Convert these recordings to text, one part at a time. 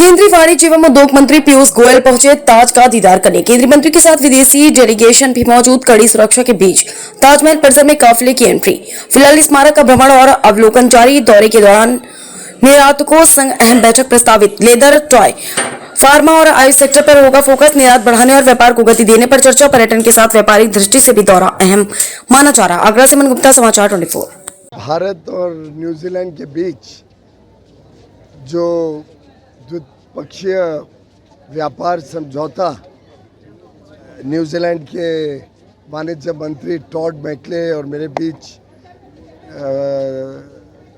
केंद्रीय वाणिज्य एवं उद्योग मंत्री पीयूष गोयल पहुंचे ताज का दीदार करने। केंद्रीय मंत्री के साथ विदेशी डेलीगेशन भी मौजूद। कड़ी सुरक्षा के बीच ताजमहल परिसर में काफिले की एंट्री। फिलहाल स्मारक का भ्रमण और अवलोकन जारी। दौरे के दौरान निर्यातकों संग अहम बैठक प्रस्तावित। लेदर, टॉय, फार्मा और आयुष सेक्टर पर होगा फोकस। निर्यात बढ़ाने और व्यापार को गति देने पर चर्चा। पर्यटन के साथ व्यापारिक दृष्टि से भी दौरा अहम माना जा रहा। आगरा से मन गुप्ता, समाचार 24। भारत और न्यूजीलैंड के बीच जो द्विपक्षीय व्यापार समझौता न्यूजीलैंड के वाणिज्य मंत्री टॉड मैकले और मेरे बीच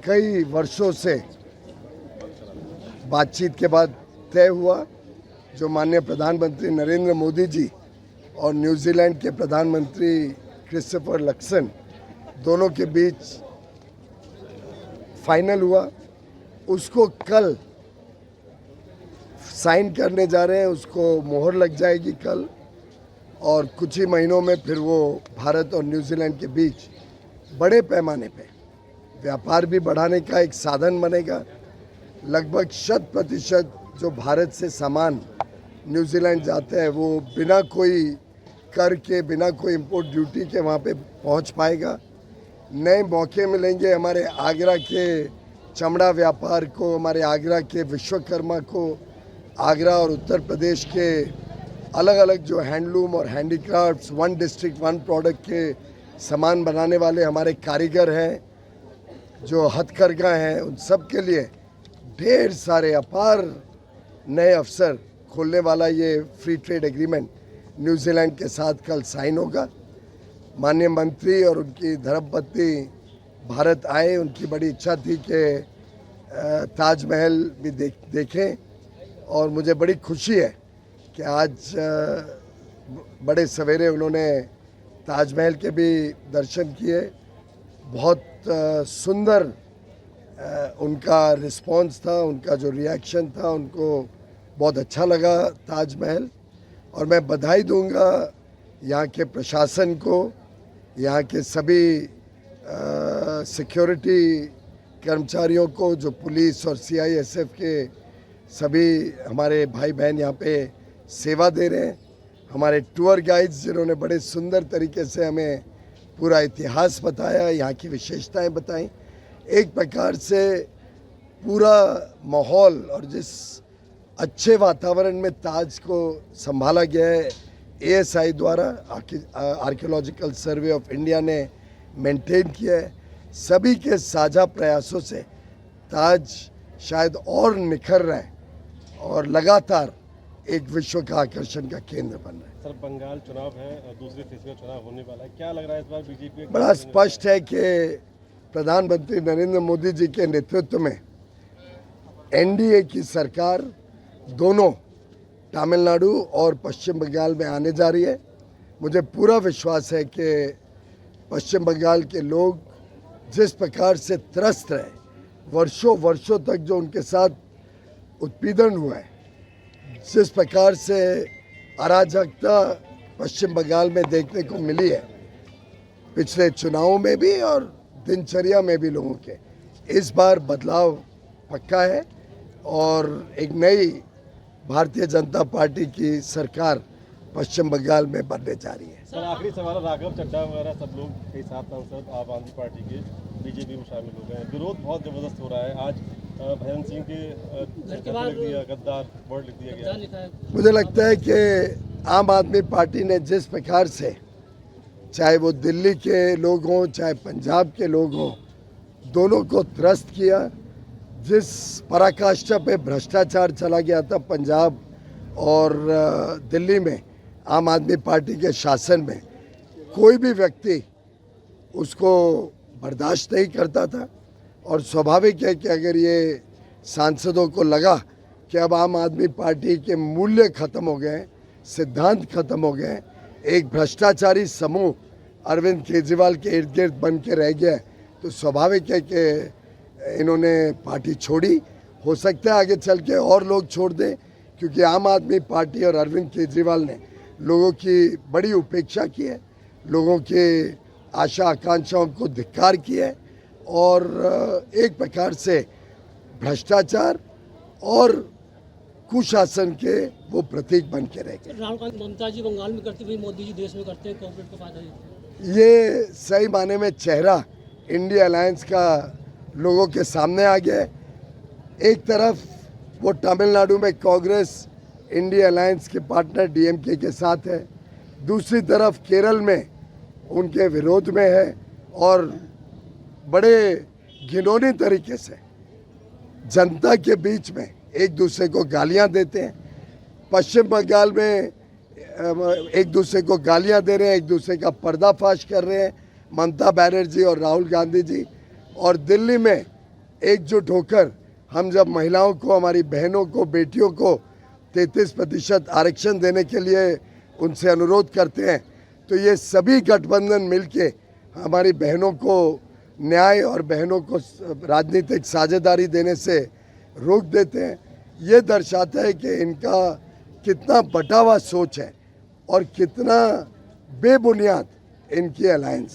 कई वर्षों से बातचीत के बाद तय हुआ, जो माननीय प्रधानमंत्री नरेंद्र मोदी जी और न्यूजीलैंड के प्रधानमंत्री क्रिस्टोफर लक्सन दोनों के बीच फाइनल हुआ, उसको कल साइन करने जा रहे हैं। उसको मोहर लग जाएगी कल, और कुछ ही महीनों में फिर वो भारत और न्यूजीलैंड के बीच बड़े पैमाने पे व्यापार भी बढ़ाने का एक साधन बनेगा। लगभग 100% जो भारत से सामान न्यूजीलैंड जाते हैं वो बिना कोई कर के, बिना कोई इंपोर्ट ड्यूटी के वहाँ पे पहुँच पाएगा। नए मौके मिलेंगे हमारे आगरा के चमड़ा व्यापार को, हमारे आगरा के विश्वकर्मा को, आगरा और उत्तर प्रदेश के अलग अलग जो हैंडलूम और handicrafts, one district one product के सामान बनाने वाले हमारे कारीगर हैं, जो हथकरघा हैं, उन सब के लिए ढेर सारे अपार नए अवसर खोलने वाला ये फ्री ट्रेड एग्रीमेंट न्यूजीलैंड के साथ कल साइन होगा। माननीय मंत्री और उनकी धर्मपत्नी भारत आए। उनकी बड़ी इच्छा थी कि ताजमहल भी देखें, और मुझे बड़ी खुशी है कि आज बड़े सवेरे उन्होंने ताजमहल के भी दर्शन किए। बहुत सुंदर उनका रिस्पांस था, उनका जो रिएक्शन था, उनको बहुत अच्छा लगा ताजमहल। और मैं बधाई दूंगा यहाँ के प्रशासन को, यहाँ के सभी सिक्योरिटी कर्मचारियों को, जो पुलिस और सीआईएसएफ के सभी हमारे भाई बहन यहाँ पे सेवा दे रहे हैं, हमारे टूर गाइड्स जिन्होंने बड़े सुंदर तरीके से हमें पूरा इतिहास बताया, यहाँ की विशेषताएं बताई। एक प्रकार से पूरा माहौल और जिस अच्छे वातावरण में ताज को संभाला गया है, एएसआई द्वारा, आर्कियोलॉजिकल सर्वे ऑफ इंडिया ने मेंटेन किया है, सभी के साझा प्रयासों से ताज शायद और निखर रहा है और लगातार एक विश्व का आकर्षण का केंद्र बन रहा है। सर, बंगाल चुनाव है और दूसरे फेज में चुनाव होने वाला है, क्या लग रहा है इस बार बीजेपी? बड़ा स्पष्ट है कि प्रधानमंत्री नरेंद्र मोदी जी के नेतृत्व में एनडीए की सरकार दोनों तमिलनाडु और पश्चिम बंगाल में आने जा रही है। मुझे पूरा विश्वास है कि पश्चिम बंगाल के लोग जिस प्रकार से त्रस्त रहे, वर्षों वर्षों तक जो उनके साथ उत्पीड़न हुआ है, जिस प्रकार से अराजकता पश्चिम बंगाल में देखने को मिली है पिछले चुनावों में भी और दिनचर्या में भी लोगों के, इस बार बदलाव पक्का है और एक नई भारतीय जनता पार्टी की सरकार पश्चिम बंगाल में बनने जा रही है। सर, आखिरी सवाल, राघव चड्ढा वगैरह सब लोग कई सात सांसद आम आदमी पार्टी के बीजेपी में शामिल हो गए हैं। विरोध बहुत जबरदस्त हो रहा है। आज भजन सिंह के लिख दिया, गद्दार वर्ड लिख दिया गया। मुझे लगता है कि आम आदमी पार्टी ने जिस प्रकार से, चाहे वो दिल्ली के लोग हों चाहे पंजाब के लोग हों, दोनों को त्रस्त किया। जिस पराकाष्ठा पे भ्रष्टाचार चला गया था पंजाब और दिल्ली में आम आदमी पार्टी के शासन में, कोई भी व्यक्ति उसको बर्दाश्त नहीं करता था। और स्वाभाविक है कि अगर ये सांसदों को लगा कि अब आम आदमी पार्टी के मूल्य खत्म हो गए, सिद्धांत खत्म हो गए, एक भ्रष्टाचारी समूह अरविंद केजरीवाल के इर्द गिर्द बन के रह गया, तो स्वाभाविक है कि इन्होंने पार्टी छोड़ी। हो सकता है आगे चल के और लोग छोड़ दें, क्योंकि आम आदमी पार्टी और अरविंद केजरीवाल ने लोगों की बड़ी उपेक्षा की है, लोगों के आशा आकांक्षाओं को धिक्कार किया है और एक प्रकार से भ्रष्टाचार और कुशासन के वो प्रतीक बन के रह गए। राहुल गांधी ममता जी बंगाल में करती हुई मोदी जी देश में करते हैं, कॉर्पोरेट को फायदा देते हैं। ये सही माने में चेहरा इंडिया अलायंस का लोगों के सामने आ गया है। एक तरफ वो तमिलनाडु में कांग्रेस इंडिया अलायंस के पार्टनर डीएमके के साथ है, दूसरी तरफ केरल में उनके विरोध में है और बड़े घिनौनी तरीके से जनता के बीच में एक दूसरे को गालियां देते हैं। पश्चिम बंगाल में एक दूसरे को गालियां दे रहे हैं, एक दूसरे का पर्दाफाश कर रहे हैं ममता बनर्जी और राहुल गांधी जी। और दिल्ली में एकजुट होकर हम जब महिलाओं को, हमारी बहनों को, बेटियों को 33% आरक्षण देने के लिए उनसे अनुरोध करते हैं, तो ये सभी गठबंधन मिलके हमारी बहनों को न्याय और बहनों को राजनीतिक साझेदारी देने से रोक देते हैं। ये दर्शाता है कि इनका कितना बटा हुआ सोच है और कितना बेबुनियाद इनकी अलायंस है।